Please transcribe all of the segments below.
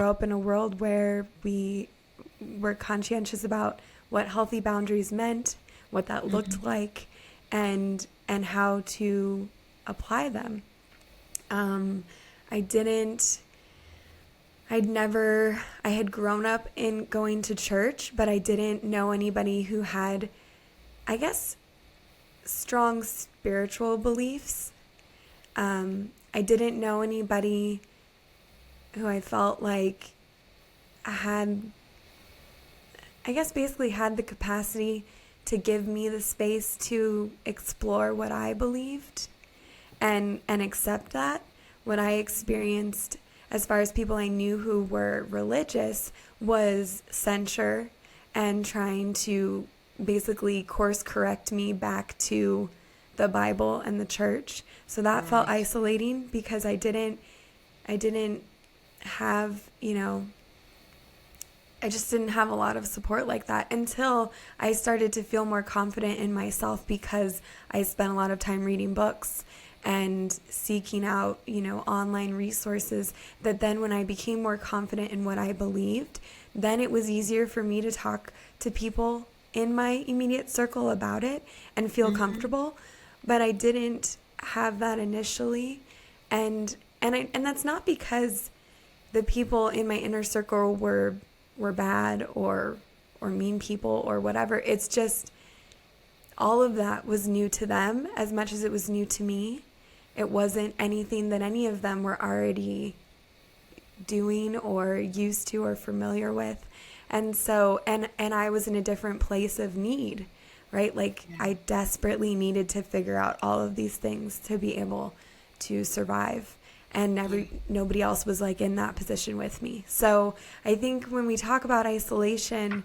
grow up in a world where we were conscientious about what healthy boundaries meant, what that looked like, and how to apply them. I had grown up in going to church, but I didn't know anybody who had, I guess, strong spiritual beliefs. I didn't know anybody who I felt like had, I guess, basically had the capacity to give me the space to explore what I believed and accept that. What I experienced as far as people I knew who were religious was censure and trying to basically course correct me back to the Bible and the church. So that felt isolating because I didn't have, I just didn't have a lot of support like that until I started to feel more confident in myself because I spent a lot of time reading books and seeking out, online resources, that then when I became more confident in what I believed, then it was easier for me to talk to people in my immediate circle about it and feel comfortable. But I didn't have that initially. And that's not because the people in my inner circle were bad or mean people or whatever. It's just all of that was new to them as much as it was new to me. It wasn't anything that any of them were already doing or used to or familiar with. And so, and I was in a different place of need, right? Like I desperately needed to figure out all of these things to be able to survive. And nobody else was like in that position with me. So I think when we talk about isolation,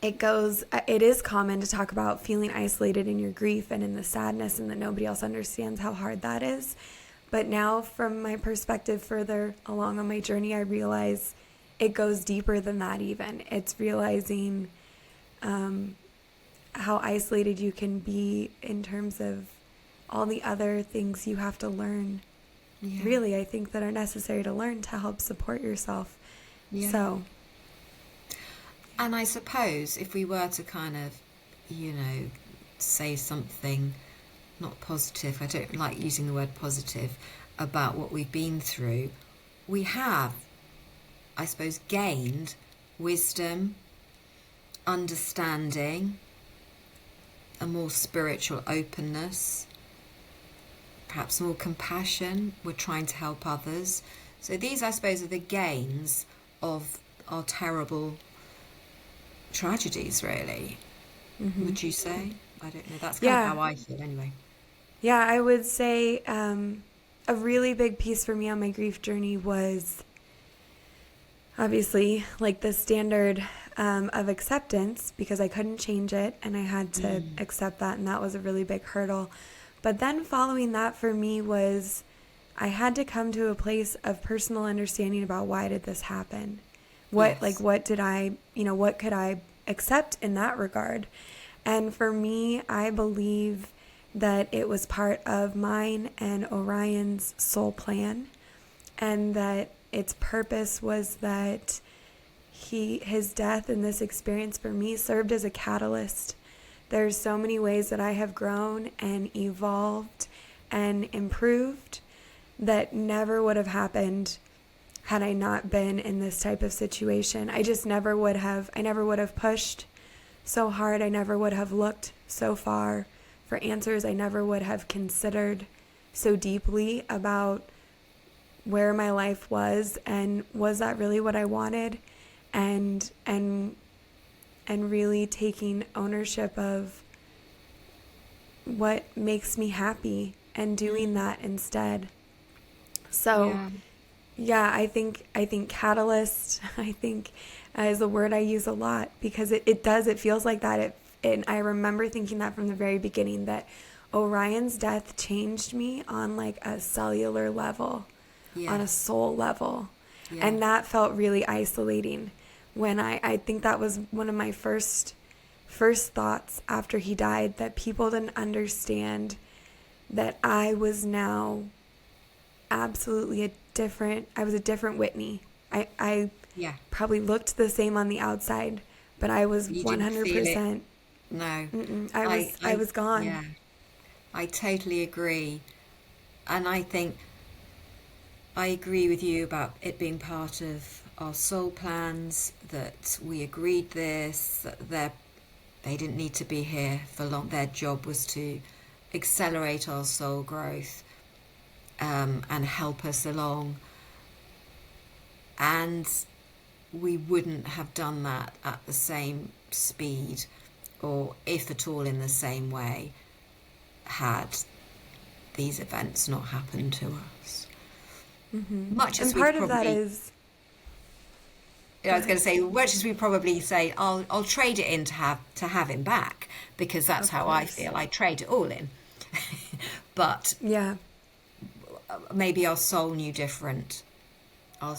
it is common to talk about feeling isolated in your grief and in the sadness and that nobody else understands how hard that is. But now from my perspective further along on my journey, I realize it goes deeper than that even. It's realizing how isolated you can be in terms of all the other things you have to learn. Yeah. Really, I think that are necessary to learn to help support yourself. Yeah. So. And I suppose if we were to kind of, say something not positive, I don't like using the word positive, about what we've been through, we have, I suppose, gained wisdom, understanding, a more spiritual openness, perhaps more compassion. We're trying to help others. So these, I suppose, are the gains of our terrible tragedies, really. Would you say? I don't know. That's kind of how I feel anyway. Yeah, I would say a really big piece for me on my grief journey was obviously like the standard of acceptance, because I couldn't change it and I had to accept that, and that was a really big hurdle. But then following that for me was I had to come to a place of personal understanding about why did this happen? What could I accept in that regard? And for me, I believe that it was part of mine and Orion's soul plan, and that its purpose was that his death and this experience for me served as a catalyst. There's so many ways that I have grown and evolved and improved that never would have happened had I not been in this type of situation. I never would have pushed so hard. I never would have looked so far for answers. I never would have considered so deeply about where my life was and was that really what I wanted, and really taking ownership of what makes me happy and doing that instead. So I think catalyst, is a word I use a lot because it feels like that. And I remember thinking that from the very beginning, that Orion's death changed me on like a cellular level, on a soul level. Yeah. And that felt really isolating when I think that was one of my first thoughts after he died, that people didn't understand that I was now absolutely a different Whitney. I Yeah. probably looked the same on the outside, but I was You didn't feel 100%. it. No. I was gone. Yeah. I totally agree. And I think I agree with you about it being part of our soul plans, that we agreed this, that they didn't need to be here for long. Their job was to accelerate our soul growth, and help us along. And we wouldn't have done that at the same speed, or if at all in the same way, had these events not happened to us. Much as And part we of that probably, is, I was going to say, much as we probably say, I'll trade it in to have him back, because that's Of how I course. feel. I trade it all in. But yeah. maybe our soul knew different. Our